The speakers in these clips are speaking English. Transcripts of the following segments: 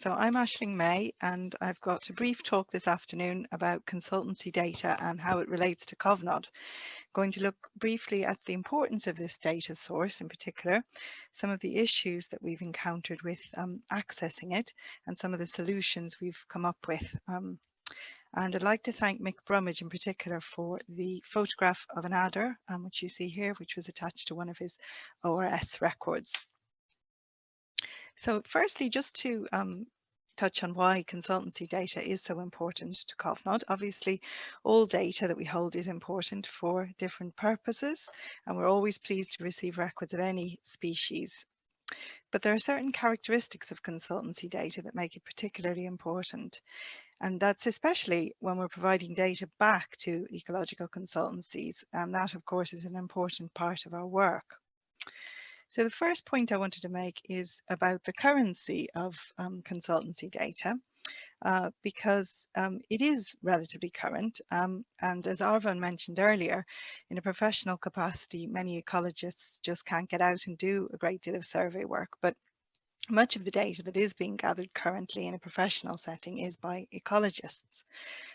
So I'm Aisling May, and I've got a brief talk this afternoon about consultancy data and how it relates to Cofnod. Going to look briefly at the importance of this data source in particular, some of the issues that we've encountered with accessing it, and some of the solutions we've come up with. And I'd like to thank Mick Brummage in particular for the photograph of an adder, which you see here, which was attached to one of his ORS records. So firstly, just to touch on why consultancy data is so important to Cofnod. Obviously, all data that we hold is important for different purposes, and we're always pleased to receive records of any species. But there are certain characteristics of consultancy data that make it particularly important. And that's especially when we're providing data back to ecological consultancies. And that, of course, is an important part of our work. So the first point I wanted to make is about the currency of consultancy data, because it is relatively current. And as Arvan mentioned earlier, in a professional capacity, many ecologists just can't get out and do a great deal of survey work. But much of the data that is being gathered currently in a professional setting is by ecologists.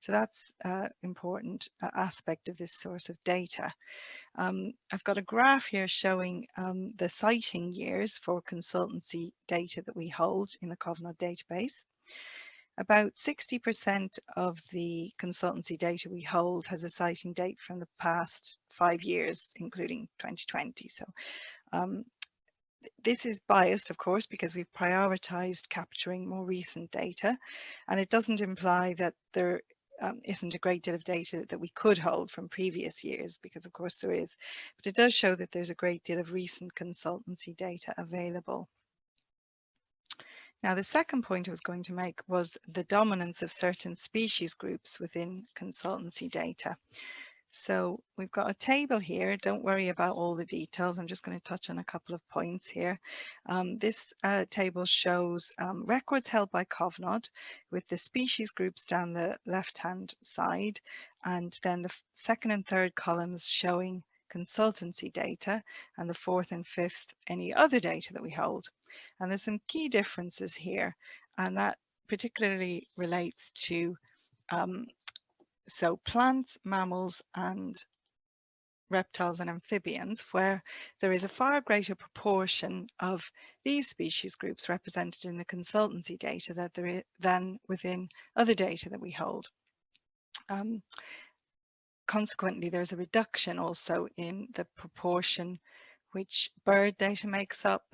So that's an important aspect of this source of data. I've got a graph here showing the sighting years for consultancy data that we hold in the Cofnod database. About 60% of the consultancy data we hold has a sighting date from the past 5 years, including 2020. So this is biased, of course, because we've prioritized capturing more recent data, and it doesn't imply that there isn't a great deal of data that we could hold from previous years, because of course there is, but it does show that there's a great deal of recent consultancy data available. Now, the second point I was going to make was the dominance of certain species groups within consultancy data. So we've got a table here. Don't worry about all the details. I'm just going to touch on a couple of points here. This table shows records held by Cofnod with the species groups down the left-hand side, and then the second and third columns showing consultancy data, and the fourth and fifth any other data that we hold. And there's some key differences here, and that particularly relates to so plants, mammals and reptiles and amphibians, where there is a far greater proportion of these species groups represented in the consultancy data than within other data that we hold. Consequently, there's a reduction also in the proportion which bird data makes up,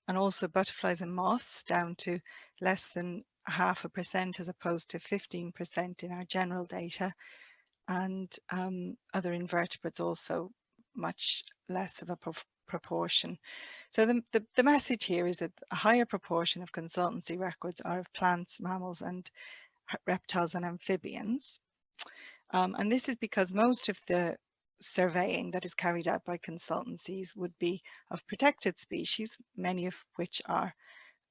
and also butterflies and moths down to less than 0.5% as opposed to 15% in our general data, and other invertebrates also much less of a proportion. So the message here is that a higher proportion of consultancy records are of plants, mammals and reptiles and amphibians. And this is because most of the surveying that is carried out by consultancies would be of protected species, many of which are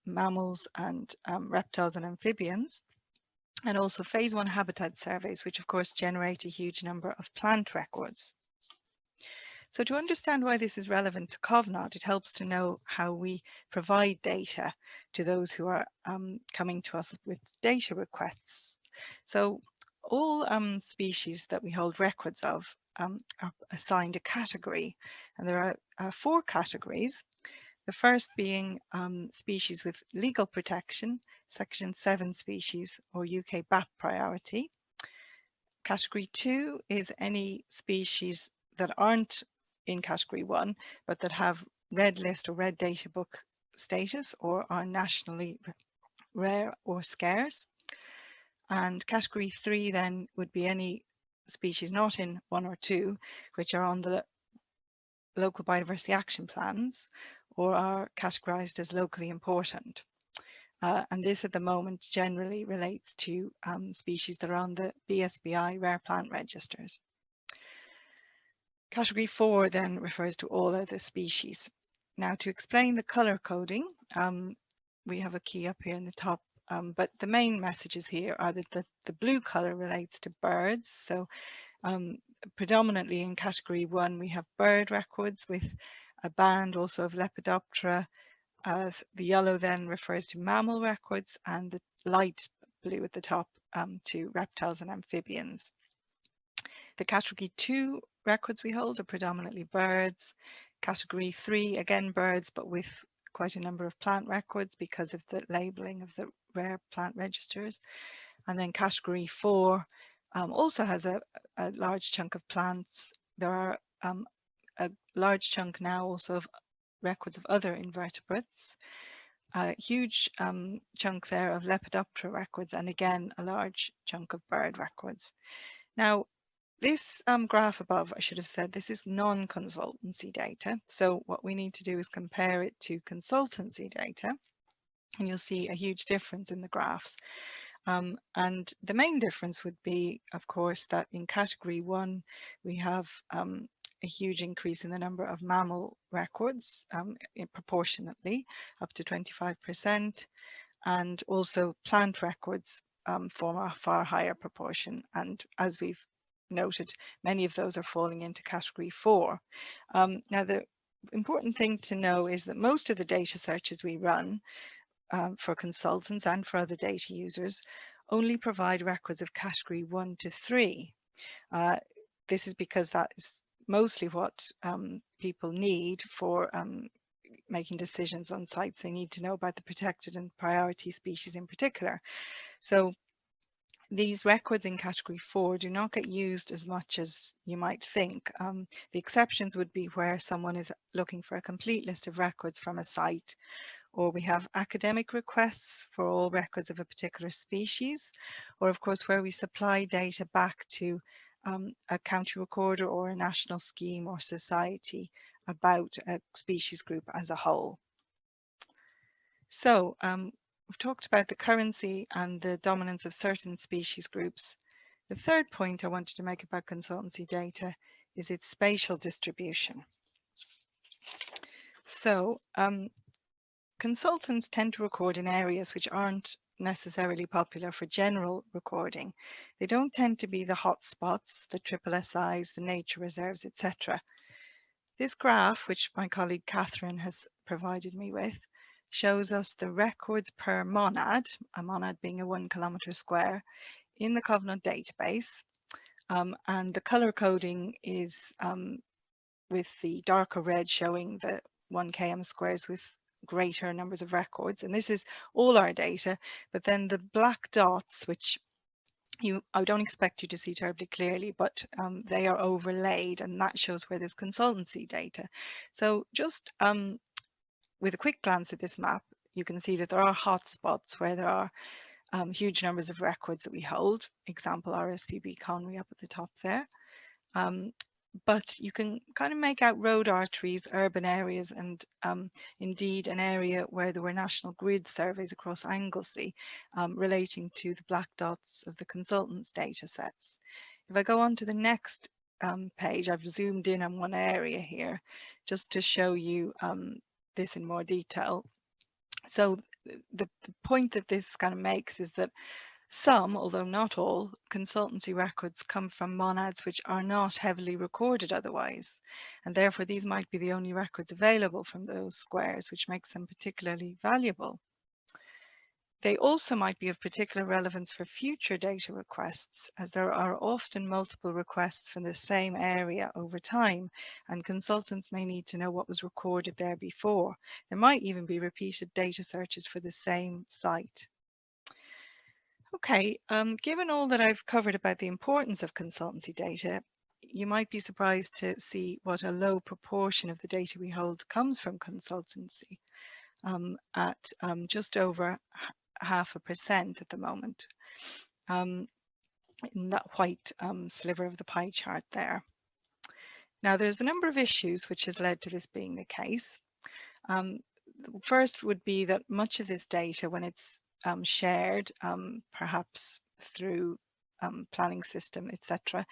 mammals and reptiles and amphibians, and also phase 1 habitat surveys, which of course generate a huge number of plant records. So to understand why this is relevant to Cofnod, it helps to know how we provide data to those who are coming to us with data requests. So all species that we hold records of are assigned a category, and there are 4 categories. The first being species with legal protection, Section 7 species or UK BAP priority. Category 2 is any species that aren't in Category 1, but that have red list or red data book status or are nationally rare or scarce. And Category 3 then would be any species not in 1 or 2, which are on the local biodiversity action plans or are categorized as locally important. And this at the moment generally relates to species that are on the BSBI rare plant registers. Category 4 then refers to all other species. Now, to explain the color coding, we have a key up here in the top, but the main messages here are that the blue color relates to birds. So predominantly in Category 1 we have bird records with a band also of Lepidoptera, The yellow then refers to mammal records, and the light blue at the top to reptiles and amphibians. The category 2 records we hold are predominantly birds. Category 3, again birds, but with quite a number of plant records because of the labelling of the rare plant registers. And then category 4 also has a large chunk of plants. There are a large chunk now also of records of other invertebrates, a huge chunk there of Lepidoptera records, and again a large chunk of bird records. Now, this graph above, I should have said, this is non-consultancy data. So what we need to do is compare it to consultancy data, and you'll see a huge difference in the graphs. And the main difference would be, of course, that in category 1, we have a huge increase in the number of mammal records proportionately, up to 25%, and also plant records form a far higher proportion. And as we've noted, many of those are falling into category 4. Now, the important thing to know is that most of the data searches we run for consultants and for other data users only provide records of category 1 to 3. This is because that is mostly what people need for making decisions on sites. They need to know about the protected and priority species in particular. So these records in category 4 do not get used as much as you might think. The exceptions would be where someone is looking for a complete list of records from a site, or we have academic requests for all records of a particular species, or of course where we supply data back to a county recorder or a national scheme or society about a species group as a whole. So we've talked about the currency and the dominance of certain species groups. The third point I wanted to make about consultancy data is its spatial distribution. So consultants tend to record in areas which aren't necessarily popular for general recording. They don't tend to be the hot spots, the SSIs, the nature reserves, etc. This graph, which my colleague Catherine has provided me with, shows us the records per monad, a monad being a 1 kilometre square, in the Cofnod database. And the colour coding is with the darker red showing the 1 km squares with greater numbers of records. And this is all our data, but then the black dots, which I don't expect you to see terribly clearly, but they are overlaid, and that shows where there's consultancy data. So just with a quick glance at this map, you can see that there are hotspots where there are huge numbers of records that we hold. Example, RSPB Conwy up at the top there. But you can kind of make out road arteries, urban areas, and indeed an area where there were national grid surveys across Anglesey relating to the black dots of the consultants' data sets. If I go on to the next page, I've zoomed in on one area here just to show you this in more detail. So the point that this kind of makes is that some, although not all, consultancy records come from monads which are not heavily recorded otherwise, and therefore these might be the only records available from those squares, which makes them particularly valuable. They also might be of particular relevance for future data requests, as there are often multiple requests from the same area over time, and consultants may need to know what was recorded there before. There might even be repeated data searches for the same site. Okay, given all that I've covered about the importance of consultancy data, you might be surprised to see what a low proportion of the data we hold comes from consultancy, at just over 0.5% at the moment, in that white sliver of the pie chart there. Now, there's a number of issues which has led to this being the case. First would be that much of this data, when it's shared, perhaps through planning system, etc.,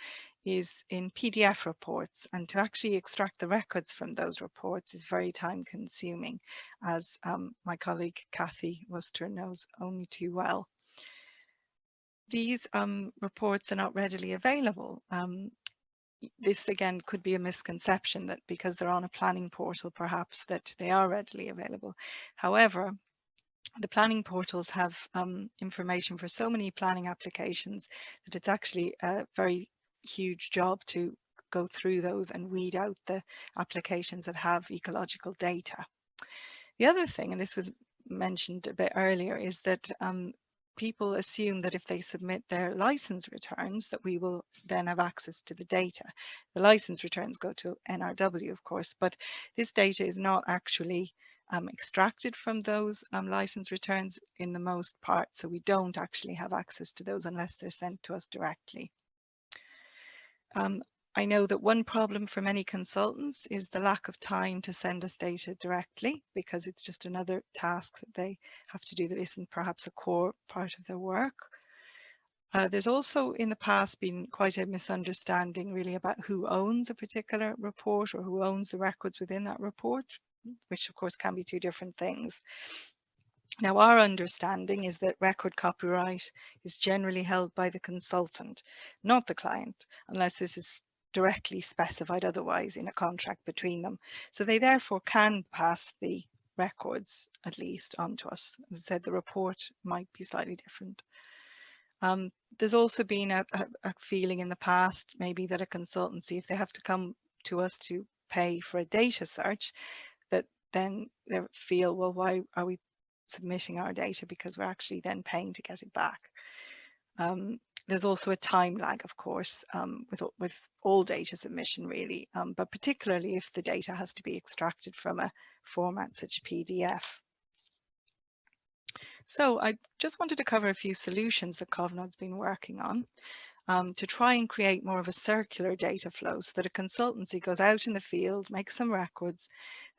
is in PDF reports, and to actually extract the records from those reports is very time consuming, as my colleague Kathy Worcester knows only too well. These reports are not readily available. this again could be a misconception that because they're on a planning portal, perhaps that they are readily available. However, the planning portals have information for so many planning applications that it's actually a very huge job to go through those and weed out the applications that have ecological data. The other thing, and this was mentioned a bit earlier, is that people assume that if they submit their license returns that we will then have access to the data. The license returns go to NRW, of course, but this data is not actually extracted from those license returns in the most part, so we don't actually have access to those unless they're sent to us directly. I know that one problem for many consultants is the lack of time to send us data directly, because it's just another task that they have to do that isn't perhaps a core part of their work. There's also in the past been quite a misunderstanding really about who owns a particular report or who owns the records within that report, which of course can be two different things. Now, our understanding is that record copyright is generally held by the consultant, not the client, unless this is directly specified otherwise in a contract between them. So they therefore can pass the records at least onto us. As I said, the report might be slightly different. There's also been a feeling in the past maybe that a consultancy, if they have to come to us to pay for a data search, that then they feel, well, why are we submitting our data, because we're actually then paying to get it back. There's also a time lag, of course, with all data submission really, but particularly if the data has to be extracted from a format such as PDF. So I just wanted to cover a few solutions that Cofnod's been working on to try and create more of a circular data flow, so that a consultancy goes out in the field, makes some records,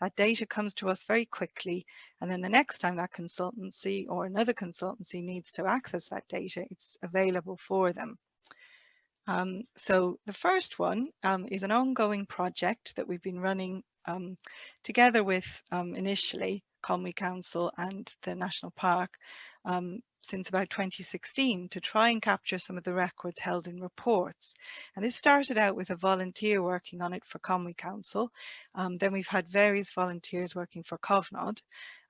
that data comes to us very quickly, and then the next time that consultancy or another consultancy needs to access that data, it's available for them. So the first one is an ongoing project that we've been running together with initially Conwy Council and the National Park since about 2016 to try and capture some of the records held in reports. And this started out with a volunteer working on it for Conwy Council. Then we've had various volunteers working for Cofnod.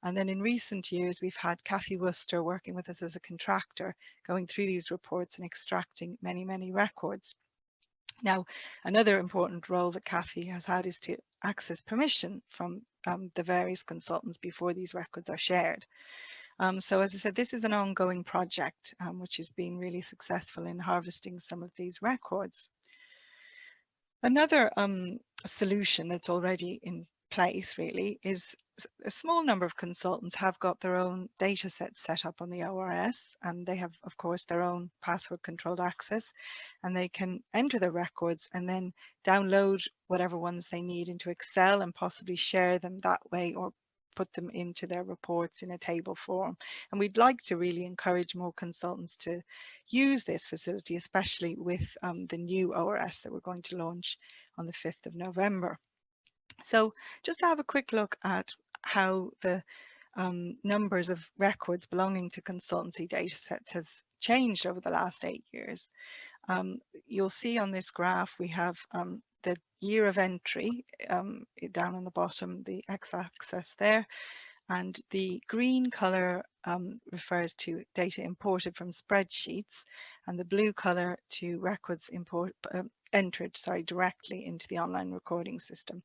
And then in recent years, we've had Kathy Worcester working with us as a contractor, going through these reports and extracting many, many records. Now, another important role that Kathy has had is to access permission from the various consultants before these records are shared. So as I said, this is an ongoing project which has been really successful in harvesting some of these records. Another solution that's already in place really is a small number of consultants have got their own data sets set up on the ORS, and they have of course their own password controlled access, and they can enter their records and then download whatever ones they need into Excel and possibly share them that way, or put them into their reports in a table form. And we'd like to really encourage more consultants to use this facility, especially with the new ORS that we're going to launch on the 5th of November. So just to have a quick look at how the numbers of records belonging to consultancy data sets has changed over the last 8 years. You'll see on this graph we have the year of entry down on the bottom, the x-axis there, and the green color refers to data imported from spreadsheets, and the blue color to records entered directly into the online recording system.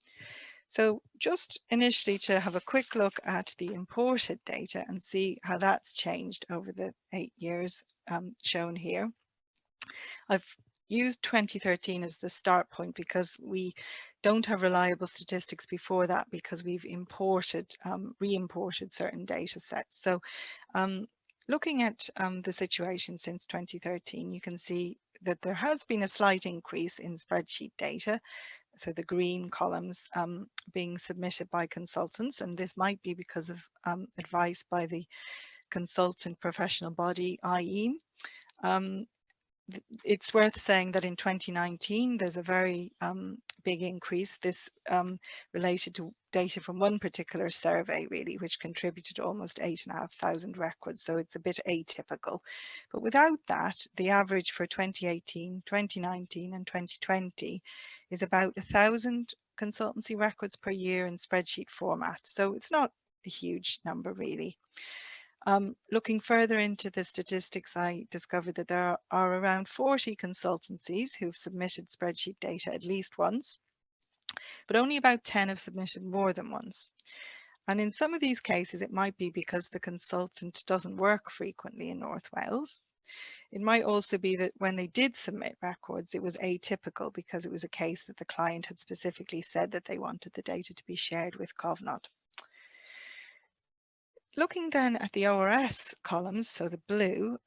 So just initially to have a quick look at the imported data and see how that's changed over the 8 years shown here. I've used 2013 as the start point because we don't have reliable statistics before that, because we've imported, re-imported certain data sets. So looking at the situation since 2013, you can see that there has been a slight increase in spreadsheet data. So the green columns being submitted by consultants, and this might be because of advice by the consultant professional body, IE. it's worth saying that in 2019 there's a very big increase. This related to data from one particular survey, really, which contributed almost 8,500 records, so it's a bit atypical. But without that, the average for 2018, 2019 and 2020 is about 1,000 consultancy records per year in spreadsheet format, so it's not a huge number, really. Looking further into the statistics, I discovered that there are around 40 consultancies who've submitted spreadsheet data at least once, but only about 10 have submitted more than once. And in some of these cases, it might be because the consultant doesn't work frequently in North Wales. It might also be that when they did submit records, it was atypical because it was a case that the client had specifically said that they wanted the data to be shared with Cofnod. Looking then at the ORS columns, so the blue,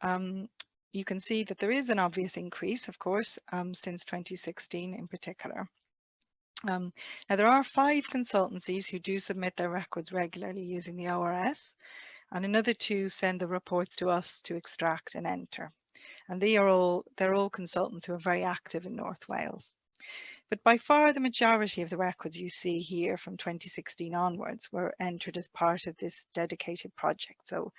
you can see that there is an obvious increase, of course, since 2016 in particular. Now, there are 5 consultancies who do submit their records regularly using the ORS, and another 2 send the reports to us to extract and enter. And they're all consultants who are very active in North Wales. But by far the majority of the records you see here from 2016 onwards were entered as part of this dedicated project. So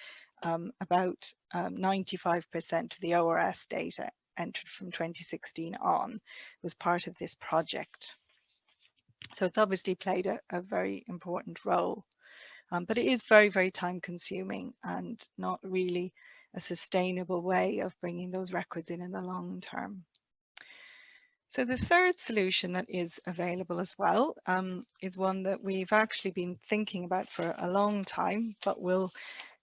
about 95% of the ORS data entered from 2016 on was part of this project. So it's obviously played a very important role, but it is very, very time consuming and not really a sustainable way of bringing those records in the long term. So the third solution that is available as well is one that we've actually been thinking about for a long time, but will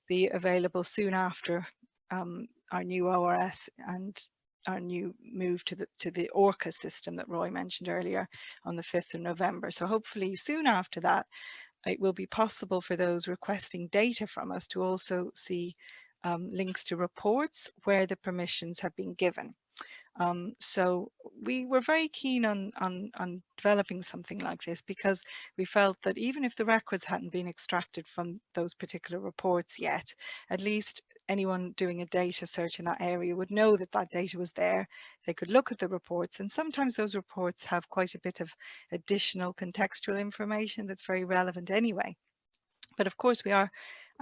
be available soon after our new ORS and our new move to the ORCA system that Roy mentioned earlier on the 5th of November. So hopefully soon after that, it will be possible for those requesting data from us to also see links to reports where the permissions have been given. So we were very keen on developing something like this because we felt that even if the records hadn't been extracted from those particular reports yet, at least anyone doing a data search in that area would know that that data was there. They could look at the reports, and sometimes those reports have quite a bit of additional contextual information that's very relevant anyway. But of course, we are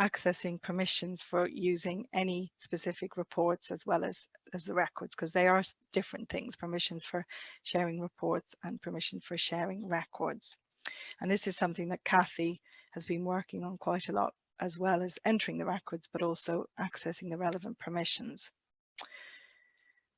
accessing permissions for using any specific reports as well as the records, because they are different things: permissions for sharing reports and permission for sharing records. And this is something that Kathy has been working on quite a lot, as well as entering the records, but also accessing the relevant permissions.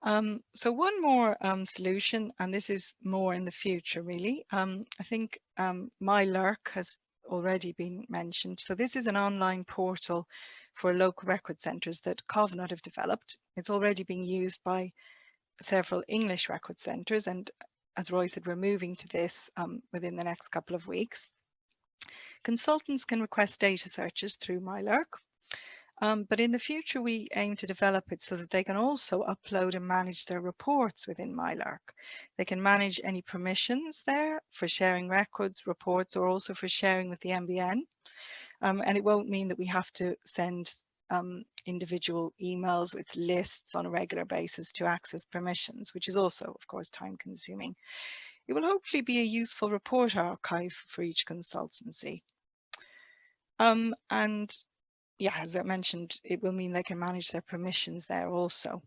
So one more solution, and this is more in the future really. I think MyLurk has already been mentioned. So this is an online portal for local record centres that Cofnod have developed. It's already being used by several English record centres, and as Roy said, we're moving to this within the next couple of weeks. Consultants can request data searches through MyLurk, but in the future we aim to develop it so that they can also upload and manage their reports within MyLurk. They can manage any permissions there for sharing records, reports, or also for sharing with the NBN. And it won't mean that we have to send individual emails with lists on a regular basis to access permissions, which is also, of course, time consuming. It will hopefully be a useful report archive for each consultancy. And yeah, as I mentioned, it will mean they can manage their permissions there also.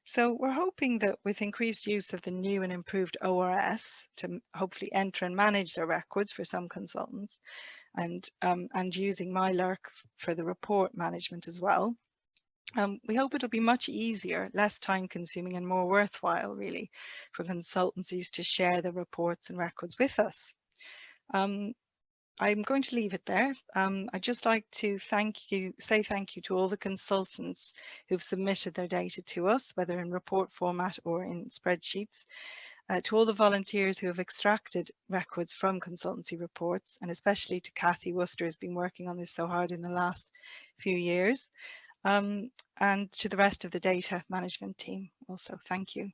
So we're hoping that with increased use of the new and improved ORS to hopefully enter and manage their records for some consultants, and using MyLurk for the report management as well, we hope it'll be much easier, less time consuming and more worthwhile really for consultancies to share their reports and records with us. I'm going to leave it there. I'd just like to say thank you to all the consultants who've submitted their data to us, whether in report format or in spreadsheets, to all the volunteers who have extracted records from consultancy reports, and especially to Kathy Worcester, who's been working on this so hard in the last few years, and to the rest of the data management team also. Thank you.